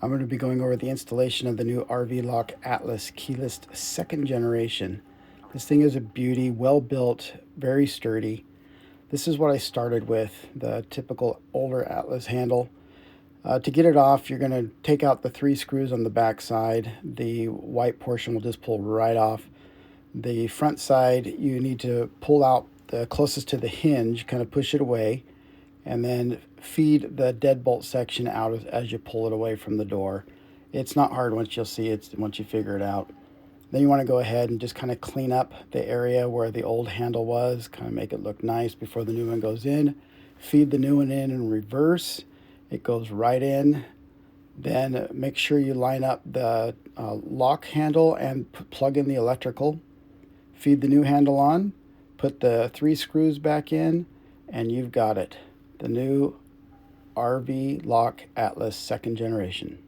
I'm going to be going over the installation of the new RVLock Atlas Keyless Second Generation. This thing is a beauty, well built, very sturdy. This is what I started with, the typical older Atlas handle. To get it off, you're going to take out the 3 screws on the back side. The white portion will just pull right off. The front side, you need to pull out the closest to the hinge, kind of push it away, and then feed the deadbolt section out as you pull it away from the door. It's not hard once you'll see it, once you figure it out. Then you want to go ahead and just kind of clean up the area where the old handle was, kind of make it look nice before the new one goes in. Feed the new one in reverse. It goes right in. Then make sure you line up the lock handle and plug in the electrical. Feed the new handle on, put the 3 screws back in, and you've got it. The new RVLock Atlas Second Generation.